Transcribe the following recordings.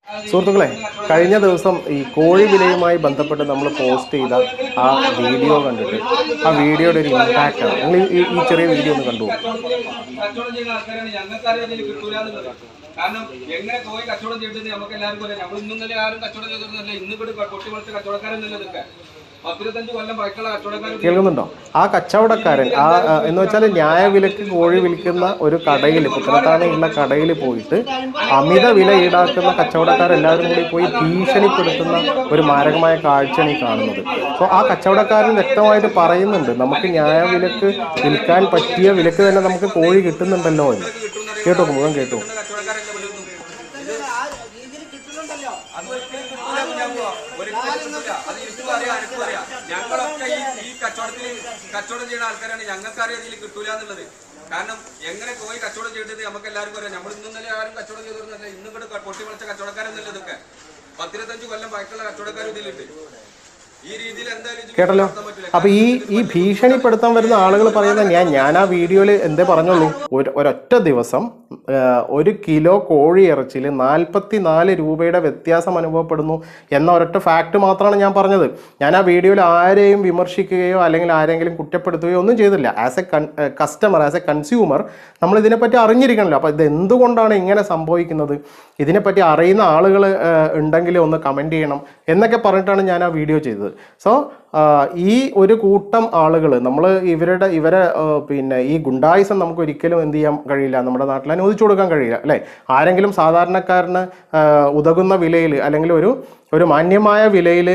സുഹൃത്തുക്കളെ, കഴിഞ്ഞ ദിവസം ഈ കോഴി വിലയുമായി ബന്ധപ്പെട്ട് നമ്മൾ പോസ്റ്റ് ചെയ്ത ആ വീഡിയോ കണ്ടിട്ട് ആ വീഡിയോയുടെ ഒരു ഇമ്പാക്റ്റാണ്. നിങ്ങൾ ഈ ചെറിയ വീഡിയോ ഒന്ന് കണ്ടു. കച്ചവടം ചെയ്യുന്ന ആൾക്കാരാണ് ഞങ്ങൾക്കറിയാം അതിൽ കിട്ടൂല എന്നുള്ളത്. കാരണം എങ്ങനെ കോഴി കച്ചവടം ചെയ്തത് നമുക്ക് എല്ലാവർക്കും അറിയാം. നമ്മൾ ഇന്നും തന്നെ ആരും കച്ചവടം ചെയ്തിരുന്നില്ല. ഇന്ന് ഇവിടെ പൊട്ടി വളർത്തിയ കച്ചവടക്കാരെന്നല്ല ഇതൊക്കെ. 15 കൊല്ലം പഴക്കമുള്ള കച്ചവടക്കാർ കേൾക്കുന്നുണ്ടോ? ആ കച്ചവടക്കാരൻ എന്ന് വെച്ചാൽ ന്യായവിലക്ക് കോഴി വിൽക്കുന്ന ഒരു കടയിൽ, പുത്തനത്താണിയുള്ള കടയിൽ പോയിട്ട് അമിത വില ഈടാക്കുന്ന കച്ചവടക്കാരെല്ലാവരും കൂടി പോയി ഭീഷണിപ്പെടുത്തുന്ന ഒരു മാരകമായ കാഴ്ചയാണ് ഈ കാണുന്നത്. അപ്പോൾ ആ കച്ചവടക്കാരൻ വ്യക്തമായിട്ട് പറയുന്നുണ്ട്, നമുക്ക് ന്യായവിലക്ക് വിൽക്കാൻ പറ്റിയ വിലക്ക് തന്നെ നമുക്ക് കോഴി കിട്ടുന്നുണ്ടല്ലോ എന്ന്. കേട്ടോ, മുഴുവൻ കേട്ടോ. ഞങ്ങളൊക്കെ ഈ കച്ചവടം ചെയ്യുന്ന ആൾക്കാരാണ്. ഞങ്ങൾക്കറിയാം ഇതിൽ കിട്ടൂല എന്നുള്ളത്. കാരണം എങ്ങനെ കോഴി കച്ചവടം ചെയ്തത് നമുക്ക് എല്ലാവർക്കും അറിയാം. നമ്മൾ ഇന്നും തന്നെ ആരും കച്ചവടം ചെയ്തിരുന്നില്ല. ഇന്നും ഇവിടെ പൊട്ടി വിളിച്ച കച്ചവടക്കാരെന്നല്ല ഇതൊക്കെ. 15 കൊല്ലം പഴക്കമുള്ള കച്ചവടക്കാർ ഇതിലുണ്ട്. കേട്ടല്ലോ. അപ്പൊ ഈ ഭീഷണിപ്പെടുത്താൻ വരുന്ന ആളുകൾ പറയുന്നത് ഞാൻ ആ വീഡിയോയിൽ എന്തേ പറഞ്ഞുള്ളൂ, ഒരൊറ്റ ദിവസം 1 കിലോ കോഴി ഇറച്ചിയിൽ 44 രൂപയുടെ വ്യത്യാസം അനുഭവപ്പെടുന്നു എന്ന ഒരൊറ്റ ഫാക്ട് മാത്രമാണ് ഞാൻ പറഞ്ഞത്. ഞാൻ ആ വീഡിയോയിൽ ആരെയും വിമർശിക്കുകയോ അല്ലെങ്കിൽ ആരെങ്കിലും കുറ്റപ്പെടുത്തുകയോ ഒന്നും ചെയ്തില്ല. As A customer, as A consumer നമ്മൾ ഇതിനെപ്പറ്റി അറിഞ്ഞിരിക്കണമല്ലോ. അപ്പോൾ ഇത് എന്തുകൊണ്ടാണ് ഇങ്ങനെ സംഭവിക്കുന്നത്, ഇതിനെപ്പറ്റി അറിയുന്ന ആളുകൾ ഉണ്ടെങ്കിൽ ഒന്ന് കമൻറ്റ് ചെയ്യണം എന്നൊക്കെ പറഞ്ഞിട്ടാണ് ഞാൻ ആ വീഡിയോ ചെയ്തത്. സോ ഈ ഒരു കൂട്ടം ആളുകൾ ഇവരെ പിന്നെ ഈ ഗുണ്ടായിസം നമുക്ക് ഒരിക്കലും എന്ത് ചെയ്യാൻ കഴിയില്ല, നമ്മുടെ നാട്ടിൽ അനുവദിച്ചു കൊടുക്കാൻ കഴിയില്ല, അല്ലേ? ആരെങ്കിലും സാധാരണക്കാരന് ഉതകുന്ന വിലയിൽ അല്ലെങ്കിൽ ഒരു മാന്യമായ വിലയിൽ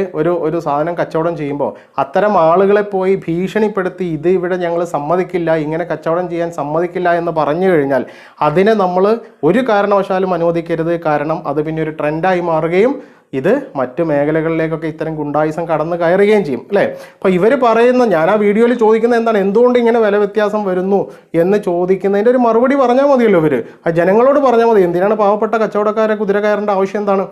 ഒരു സാധനം കച്ചവടം ചെയ്യുമ്പോൾ അത്തരം ആളുകളെ പോയി ഭീഷണിപ്പെടുത്തി ഇത് ഇവിടെ ഞങ്ങൾ സമ്മതിക്കില്ല, ഇങ്ങനെ കച്ചവടം ചെയ്യാൻ സമ്മതിക്കില്ല എന്ന് പറഞ്ഞു കഴിഞ്ഞാൽ അതിനെ നമ്മൾ ഒരു കാരണവശാലും അനുവദിക്കരുത്. കാരണം അത് പിന്നെ ഒരു ട്രെൻഡായി മാറുകയും ഇത് മറ്റു മേഖലകളിലേക്കൊക്കെ ഇത്തരം ഗുണ്ടായിസം കടന്ന് കയറുകയും ചെയ്യും, അല്ലേ? അപ്പോൾ ഇവർ പറയുന്ന, ഞാൻ ആ വീഡിയോയിൽ ചോദിക്കുന്നത് എന്താണ്, എന്തുകൊണ്ട് ഇങ്ങനെ വില വ്യത്യാസം വരുന്നു എന്ന് ചോദിക്കുന്നതിൻ്റെ ഒരു മറുപടി പറഞ്ഞാൽ മതിയല്ലോ. ഇവർ ആ ജനങ്ങളോട് പറഞ്ഞാൽ മതി. എന്തിനാണ് പാവപ്പെട്ട കച്ചവടക്കാരെ കുതിര കയറേണ്ട ആവശ്യം എന്താണ്?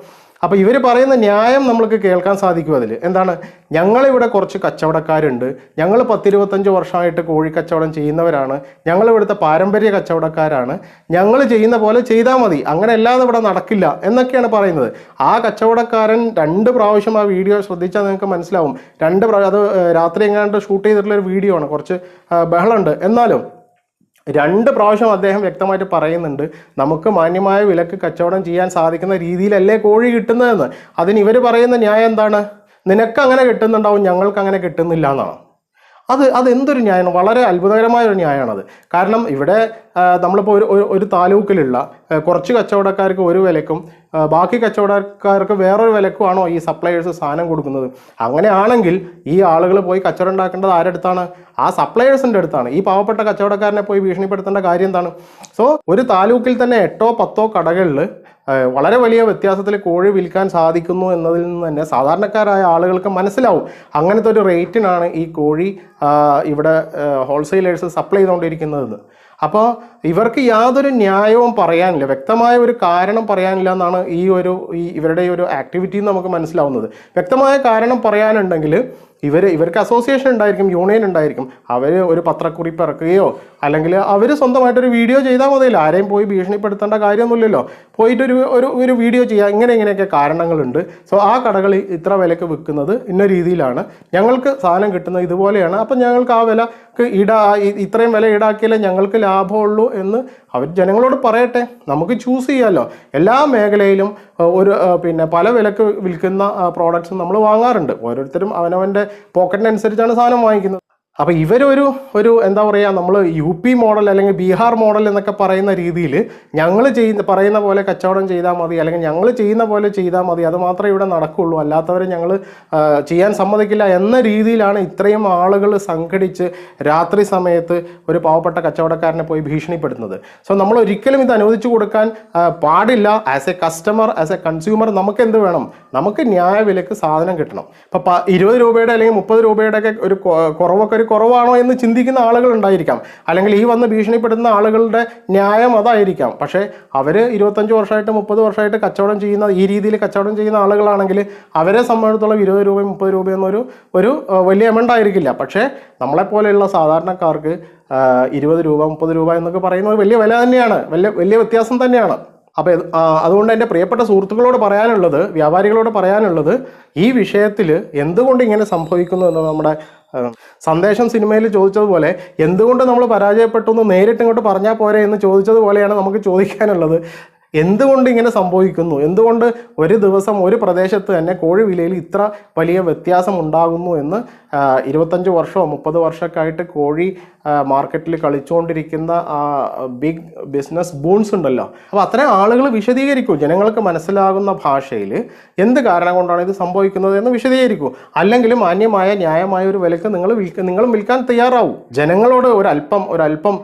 അപ്പോൾ ഇവർ പറയുന്ന ന്യായം നമ്മൾക്ക് കേൾക്കാൻ സാധിക്കും. അതിൽ എന്താണ്, ഞങ്ങളിവിടെ കുറച്ച് കച്ചവടക്കാരുണ്ട്, ഞങ്ങൾ 10-25 വർഷമായിട്ട് കോഴി കച്ചവടം ചെയ്യുന്നവരാണ്, ഞങ്ങളിവിടുത്തെ പാരമ്പര്യ കച്ചവടക്കാരാണ്, ഞങ്ങൾ ചെയ്യുന്ന പോലെ ചെയ്താൽ മതി, അങ്ങനെ അല്ലാതെ ഇവിടെ നടക്കില്ല എന്നൊക്കെയാണ് പറയുന്നത്. ആ കച്ചവടക്കാരൻ 2 പ്രാവശ്യം ആ വീഡിയോ ശ്രദ്ധിച്ചാൽ നിങ്ങൾക്ക് മനസ്സിലാവും. 2 പ്രാവശ്യം, അത് രാത്രി എങ്ങാണ്ട് ഷൂട്ട് ചെയ്തിട്ടുള്ളൊരു വീഡിയോ ആണ്, കുറച്ച് ബഹളമുണ്ട്. എന്നാലും 2 പ്രാവശ്യം അദ്ദേഹം വ്യക്തമായിട്ട് പറയുന്നുണ്ട്, നമുക്ക് മാന്യമായ വിലക്ക് കച്ചവടം ചെയ്യാൻ സാധിക്കുന്ന രീതിയിലല്ലേ കോഴി കിട്ടുന്നതെന്ന്. അതിന് ഇവർ പറയുന്ന ന്യായം എന്താണ്, നിനക്ക് അങ്ങനെ കിട്ടുന്നുണ്ടാവും, ഞങ്ങൾക്ക് അങ്ങനെ കിട്ടുന്നില്ല എന്നാണ്. അതെന്തൊരു ന്യായമാണ്? വളരെ അത്ഭുതകരമായ ഒരു ന്യായമാണത്. കാരണം ഇവിടെ നമ്മളിപ്പോൾ ഒരു താലൂക്കിലുള്ള കുറച്ച് കച്ചവടക്കാർക്ക് ഒരു വിലക്കും ബാക്കി കച്ചവടക്കാർക്ക് വേറൊരു വിലക്കുമാണോ ഈ സപ്ലയേഴ്സ് സാധനം കൊടുക്കുന്നത്? അങ്ങനെയാണെങ്കിൽ ഈ ആളുകൾ പോയി കച്ചവടം ഉണ്ടാക്കേണ്ടത് ആരുടെ അടുത്താണ്? ആ സപ്ലയേഴ്സിൻ്റെ അടുത്താണ്. ഈ പാവപ്പെട്ട കച്ചവടക്കാരനെ പോയി ഭീഷണിപ്പെടുത്തേണ്ട കാര്യം എന്താണ്? സോ ഒരു താലൂക്കിൽ തന്നെ 8-10 കടകളിൽ വളരെ വലിയ വ്യത്യാസത്തിൽ കോഴി വിൽക്കാൻ സാധിക്കുന്നു എന്നതിൽ നിന്ന് തന്നെ സാധാരണക്കാരായ ആളുകൾക്ക് മനസ്സിലാവും അങ്ങനത്തെ ഒരു റേറ്റിനാണ് ഈ കോഴി ഇവിടെ ഹോൾസെയിലേഴ്സ് സപ്ലൈ ചെയ്തുകൊണ്ടിരിക്കുന്നതെന്ന്. അപ്പോൾ ഇവർക്ക് യാതൊരു ന്യായവും പറയാനില്ല, വ്യക്തമായ ഒരു കാരണം പറയാനില്ല എന്നാണ് ഇവരുടെ ഒരു ആക്ടിവിറ്റി നമുക്ക് മനസ്സിലാവുന്നത്. വ്യക്തമായ കാരണം പറയാനുണ്ടെങ്കിൽ ഇവർക്ക് അസോസിയേഷൻ ഉണ്ടായിരിക്കും, യൂണിയൻ ഉണ്ടായിരിക്കും, അവർ ഒരു പത്രക്കുറിപ്പ് ഇറക്കുകയോ അല്ലെങ്കിൽ അവർ സ്വന്തമായിട്ടൊരു വീഡിയോ ചെയ്താൽ മതിയല്ലോ. ആരെയും പോയി ഭീഷണിപ്പെടുത്തേണ്ട കാര്യമൊന്നുമില്ലല്ലോ. പോയിട്ടൊരു ഒരു വീഡിയോ ചെയ്യുക, ഇങ്ങനെയൊക്കെ കാരണങ്ങളുണ്ട്, സോ ആ കടകൾ ഇത്ര വിലക്ക് വിൽക്കുന്നത് ഇന്ന രീതിയിലാണ്, ഞങ്ങൾക്ക് സാധനം കിട്ടുന്നത് ഇതുപോലെയാണ്, അപ്പം ഞങ്ങൾക്ക് ആ വിലക്ക് ഇത്രയും വില ഈടാക്കിയാലേ ഞങ്ങൾക്ക് ലാഭമുള്ളൂ എന്ന് അവർ ജനങ്ങളോട് പറയട്ടെ. നമുക്ക് ചൂസ് ചെയ്യാമല്ലോ. എല്ലാ മേഖലയിലും പിന്നെ പല വിലക്ക് വിൽക്കുന്ന പ്രോഡക്ട്സ് നമ്മൾ വാങ്ങാറുണ്ട്. ഓരോരുത്തരും അവനവൻ്റെ പോക്കറ്റിനനുസരിച്ചാണ് സാധനം വാങ്ങിക്കുന്നത്. അപ്പോൾ ഇവരൊരു എന്താ പറയുക, നമ്മൾ UP മോഡൽ അല്ലെങ്കിൽ ബീഹാർ മോഡൽ എന്നൊക്കെ പറയുന്ന രീതിയിൽ ഞങ്ങൾ പറയുന്ന പോലെ കച്ചവടം ചെയ്താൽ മതി, അല്ലെങ്കിൽ ഞങ്ങൾ ചെയ്യുന്ന പോലെ ചെയ്താൽ മതി, അത് മാത്രമേ ഇവിടെ നടക്കുകയുള്ളൂ, അല്ലാത്തവരെ ഞങ്ങൾ ചെയ്യാൻ സമ്മതിക്കില്ല എന്ന രീതിയിലാണ് ഇത്രയും ആളുകൾ സംഘടിച്ച് രാത്രി സമയത്ത് ഒരു പാവപ്പെട്ട കച്ചവടക്കാരനെ പോയി ഭീഷണിപ്പെടുത്തുന്നത്. സോ നമ്മൾ ഒരിക്കലും ഇത് അനുവദിച്ചു കൊടുക്കാൻ പാടില്ല. As A customer, as A consumer നമുക്ക് എന്ത് വേണം? നമുക്ക് ന്യായവിലക്ക് സാധനം കിട്ടണം. ഇപ്പോൾ 20 രൂപയുടെ അല്ലെങ്കിൽ 30 രൂപയുടെ ഒക്കെ ഒരു കുറവാണോ എന്ന് ചിന്തിക്കുന്ന ആളുകൾ ഉണ്ടായിരിക്കാം, അല്ലെങ്കിൽ ഈ വന്ന് ഭീഷണിപ്പെടുത്തുന്ന ആളുകളുടെ ന്യായം അതായിരിക്കാം. പക്ഷേ അവർ 25 വർഷമായിട്ട് 30 വർഷമായിട്ട് കച്ചവടം ചെയ്യുന്ന, ഈ രീതിയിൽ കച്ചവടം ചെയ്യുന്ന ആളുകളാണെങ്കിൽ അവരെ സംബന്ധിച്ചിടത്തോളം 20 രൂപയും 30 രൂപയെന്നൊരു വലിയ എമൗണ്ട് ആയിരിക്കില്ല. പക്ഷേ നമ്മളെപ്പോലെയുള്ള സാധാരണക്കാർക്ക് 20 രൂപ 30 രൂപ എന്നൊക്കെ പറയുന്നത് വലിയ വില തന്നെയാണ്, വലിയ വ്യത്യാസം തന്നെയാണ്. അപ്പോൾ അതുകൊണ്ട് എൻ്റെ പ്രിയപ്പെട്ട സുഹൃത്തുക്കളോട് പറയാനുള്ളത്, വ്യാപാരികളോട് പറയാനുള്ളത്, ഈ വിഷയത്തിൽ എന്തുകൊണ്ട് ഇങ്ങനെ സംഭവിക്കുന്നു എന്ന് നമ്മുടെ സന്ദേശം സിനിമയിൽ ചോദിച്ചതുപോലെ എന്തുകൊണ്ട് നമ്മൾ പരാജയപ്പെട്ടു എന്ന് നേരിട്ട് ഇങ്ങോട്ട് പറഞ്ഞാൽ പോരെ എന്ന് ചോദിച്ചതുപോലെയാണ് നമുക്ക് ചോദിക്കാനുള്ളത്. എന്തുകൊണ്ട് ഇങ്ങനെ സംഭവിക്കുന്നു? എന്തുകൊണ്ട് ഒരു ദിവസം ഒരു പ്രദേശത്ത് തന്നെ കോഴി വിലയിൽ ഇത്ര വലിയ വ്യത്യാസം ഉണ്ടാകുന്നു എന്ന് 25 വർഷമോ 30 വർഷമൊക്കെ ആയിട്ട് കോഴി മാർക്കറ്റിൽ കളിച്ചുകൊണ്ടിരിക്കുന്ന ബിഗ് ബിസിനസ് ബൂൺസ് ഉണ്ടല്ലോ, അപ്പോൾ അത്രയും ആളുകൾ വിശദീകരിക്കൂ. ജനങ്ങൾക്ക് മനസ്സിലാകുന്ന ഭാഷയിൽ എന്ത് കാരണം കൊണ്ടാണ് ഇത് സംഭവിക്കുന്നത് എന്ന് വിശദീകരിക്കൂ. അല്ലെങ്കിൽ മാന്യമായ ന്യായമായ ഒരു വിലക്ക് നിങ്ങളും വിൽക്കാൻ തയ്യാറാവൂ. ജനങ്ങളോട് ഒരല്പം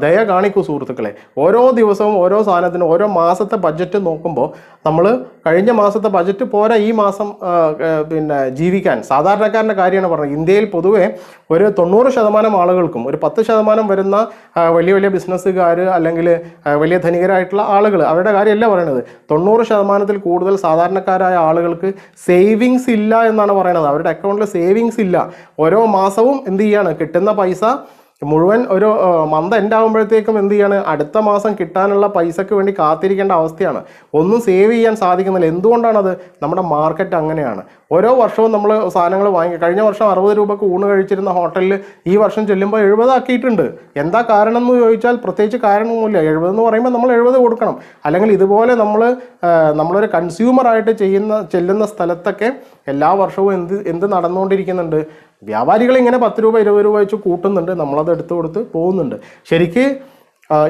ദയ കാണിക്കൂ സുഹൃത്തുക്കളെ. ഓരോ ദിവസവും ഓരോ സാധനത്തിനും ഓരോ മാസത്തെ ബഡ്ജറ്റ് നോക്കുമ്പോൾ നമ്മൾ കഴിഞ്ഞ മാസത്തെ ബഡ്ജറ്റ് പോരാ ഈ മാസം ജീവിക്കാൻ. സാധാരണക്കാരൻ്റെ കാര്യമാണ് പറഞ്ഞത്. ഇന്ത്യയിൽ പൊതുവെ ഒരു 90% ആളുകൾക്കും ഒരു 10% വരുന്ന വലിയ വലിയ ബിസിനസ്സുകാർ അല്ലെങ്കിൽ വലിയ ധനികരായിട്ടുള്ള ആളുകൾ, അവരുടെ കാര്യമല്ല പറയണത്. 90% കൂടുതൽ സാധാരണക്കാരായ ആളുകൾക്ക് സേവിങ്സ് ഇല്ല എന്നാണ് പറയണത്. അവരുടെ അക്കൗണ്ടിൽ സേവിങ്സ് ഇല്ല. ഓരോ മാസവും എന്ത് ചെയ്യാണ്, കിട്ടുന്ന പൈസ മുഴുവൻ ഒരു മന്ത് എൻഡ് ആകുമ്പോഴത്തേക്കും എന്ത് ചെയ്യാണ്, അടുത്ത മാസം കിട്ടാനുള്ള പൈസയ്ക്ക് വേണ്ടി കാത്തിരിക്കേണ്ട അവസ്ഥയാണ്. ഒന്നും സേവ് ചെയ്യാൻ സാധിക്കുന്നില്ല. എന്തുകൊണ്ടാണത്? നമ്മുടെ മാർക്കറ്റ് അങ്ങനെയാണ്. ഓരോ വർഷവും നമ്മൾ സാധനങ്ങൾ കഴിഞ്ഞ വർഷം 60 രൂപക്ക് ഊണ് കഴിച്ചിരുന്ന ഹോട്ടലിൽ ഈ വർഷം ചെല്ലുമ്പോൾ 70 ആക്കിയിട്ടുണ്ട്. എന്താ കാരണം എന്ന് ചോദിച്ചാൽ പ്രത്യേകിച്ച് കാരണമൊന്നുമില്ല. 70 എന്ന് പറയുമ്പോൾ നമ്മൾ 70 കൊടുക്കണം. അല്ലെങ്കിൽ ഇതുപോലെ നമ്മളൊരു കൺസ്യൂമറായിട്ട് ചെല്ലുന്ന സ്ഥലത്തൊക്കെ എല്ലാ വർഷവും എന്ത് നടന്നുകൊണ്ടിരിക്കുന്നുണ്ട്? വ്യാപാരികൾ ഇങ്ങനെ 10 രൂപ 20 രൂപ വെച്ച് കൂട്ടുന്നുണ്ട്, നമ്മളത് എടുത്തു കൊടുത്ത് പോകുന്നുണ്ട്. ശരിക്ക്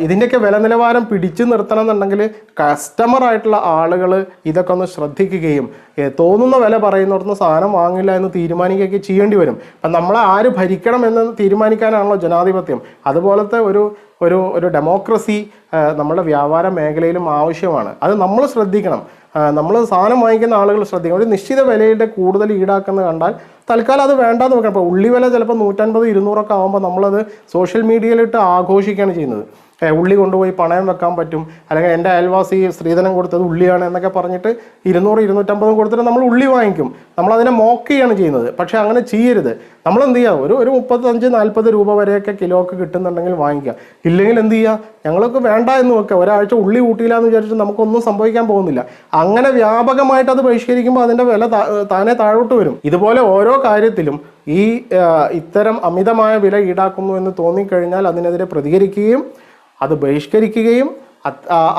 ഇതിൻ്റെയൊക്കെ വില നിലവാരം പിടിച്ചു നിർത്തണം എന്നുണ്ടെങ്കിൽ കസ്റ്റമറായിട്ടുള്ള ആളുകൾ ഇതൊക്കെ ഒന്ന് ശ്രദ്ധിക്കുകയും തോന്നുന്ന വില പറയുന്നിടത്തുനിന്ന് സാധനം വാങ്ങില്ല എന്ന് തീരുമാനിക്കുകയൊക്കെ ചെയ്യേണ്ടി വരും. അപ്പം നമ്മളെ ആര് ഭരിക്കണം എന്ന് തീരുമാനിക്കാനാണല്ലോ ജനാധിപത്യം. അതുപോലത്തെ ഒരു ഡെമോക്രസി നമ്മുടെ വ്യാപാര മേഖലയിലും ആവശ്യമാണ്. അത് നമ്മൾ ശ്രദ്ധിക്കണം. നമ്മൾ സാധനം വാങ്ങിക്കുന്ന ആളുകൾ ശ്രദ്ധിക്കണം. ഒരു നിശ്ചിത വിലയുടെ കൂടുതൽ ഈടാക്കുന്നത് കണ്ടാൽ തൽക്കാലം അത് വേണ്ടാന്ന് വെക്കണം. ഇപ്പോൾ ഉള്ളി വില ചിലപ്പോൾ 150 200 ആകുമ്പോൾ നമ്മളത് സോഷ്യൽ മീഡിയയിലിട്ട് ആഘോഷിക്കുകയാണ് ചെയ്യുന്നത്. ഉള്ളി കൊണ്ടുപോയി പണയം വെക്കാൻ പറ്റും, അല്ലെങ്കിൽ എൻ്റെ അയൽവാസി സ്ത്രീധനം കൊടുത്തത് ഉള്ളിയാണ് എന്നൊക്കെ പറഞ്ഞിട്ട് 200 250 കൊടുത്തിട്ട് നമ്മൾ ഉള്ളി വാങ്ങിക്കും. നമ്മളതിനെ മോക്കുകയാണ് ചെയ്യുന്നത്. പക്ഷേ അങ്ങനെ ചെയ്യരുത്. നമ്മൾ എന്ത് ചെയ്യുക, ഒരു 35-40 രൂപ വരെയൊക്കെ കിലോക്ക് കിട്ടുന്നുണ്ടെങ്കിൽ വാങ്ങിക്കുക. ഇല്ലെങ്കിൽ എന്ത് ചെയ്യുക, ഞങ്ങൾക്ക് വേണ്ട എന്ന് വെക്കുക. ഒരാഴ്ച ഉള്ളി കൂട്ടിയില്ല എന്ന് വിചാരിച്ചിട്ട് നമുക്കൊന്നും സംഭവിക്കാൻ പോകുന്നില്ല. അങ്ങനെ വ്യാപകമായിട്ട് അത് ബഹിഷ്കരിക്കുമ്പോൾ അതിൻ്റെ വില താനെ താഴോട്ട് വരും. ഇതുപോലെ ഓരോ കാര്യത്തിലും ഇത്തരം അമിതമായ വില ഈടാക്കുന്നു എന്ന് തോന്നിക്കഴിഞ്ഞാൽ അതിനെതിരെ പ്രതികരിക്കുകയും അത് ബഹിഷ്കരിക്കുകയും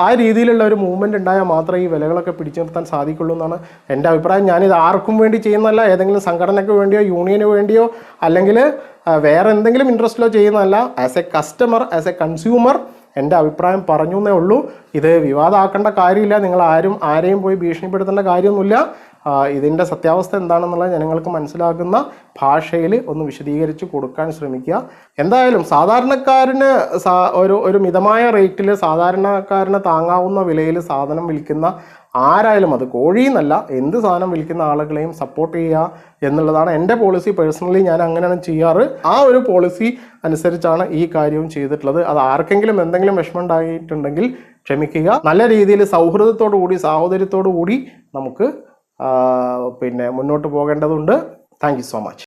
ആ രീതിയിലുള്ള ഒരു മൂവ്മെൻറ്റ് ഉണ്ടായാൽ മാത്രമേ ഈ വിലകളൊക്കെ പിടിച്ചു നിർത്താൻ സാധിക്കുള്ളൂ എന്നാണ് എൻ്റെ അഭിപ്രായം. ഞാനിത് ആർക്കും വേണ്ടി ചെയ്യുന്നതല്ല, ഏതെങ്കിലും സംഘടനയ്ക്ക് വേണ്ടിയോ യൂണിയന് വേണ്ടിയോ അല്ലെങ്കിൽ വേറെ എന്തെങ്കിലും ഇൻട്രസ്റ്റിലോ ചെയ്യുന്നതല്ല. As A customer, as A consumer എൻ്റെ അഭിപ്രായം പറഞ്ഞു എന്നേ ഉള്ളൂ. ഇത് വിവാദമാക്കേണ്ട കാര്യമില്ല. നിങ്ങൾ ആരെയും പോയി ഭീഷണിപ്പെടുത്തേണ്ട കാര്യമൊന്നുമില്ല. ഇതിൻ്റെ സത്യാവസ്ഥ എന്താണെന്നുള്ളത് ജനങ്ങൾക്ക് മനസ്സിലാക്കുന്ന ഭാഷയിൽ ഒന്ന് വിശദീകരിച്ച് കൊടുക്കാൻ ശ്രമിക്കുക. എന്തായാലും സാധാരണക്കാരന് ഒരു മിതമായ റേറ്റിൽ സാധാരണക്കാരന് താങ്ങാവുന്ന വിലയിൽ സാധനം വിൽക്കുന്ന ആരായാലും, അത് കോഴിയെന്നല്ല എന്ത് സാധനം വിൽക്കുന്ന ആളുകളെയും സപ്പോർട്ട് ചെയ്യുക എന്നുള്ളതാണ് എൻ്റെ പോളിസി. പേഴ്സണലി ഞാൻ അങ്ങനെയാണ് ചെയ്യാറ്. ആ ഒരു പോളിസി അനുസരിച്ചാണ് ഈ കാര്യവും ചെയ്തിട്ടുള്ളത്. അത് ആർക്കെങ്കിലും എന്തെങ്കിലും വിഷമം ഉണ്ടായിട്ടുണ്ടെങ്കിൽ ക്ഷമിക്കുക. നല്ല രീതിയിൽ സൗഹൃദത്തോടു കൂടി സാഹോദര്യത്തോടു കൂടി നമുക്ക് മുന്നോട്ട് പോകേണ്ടതുണ്ട്. Thank you so much.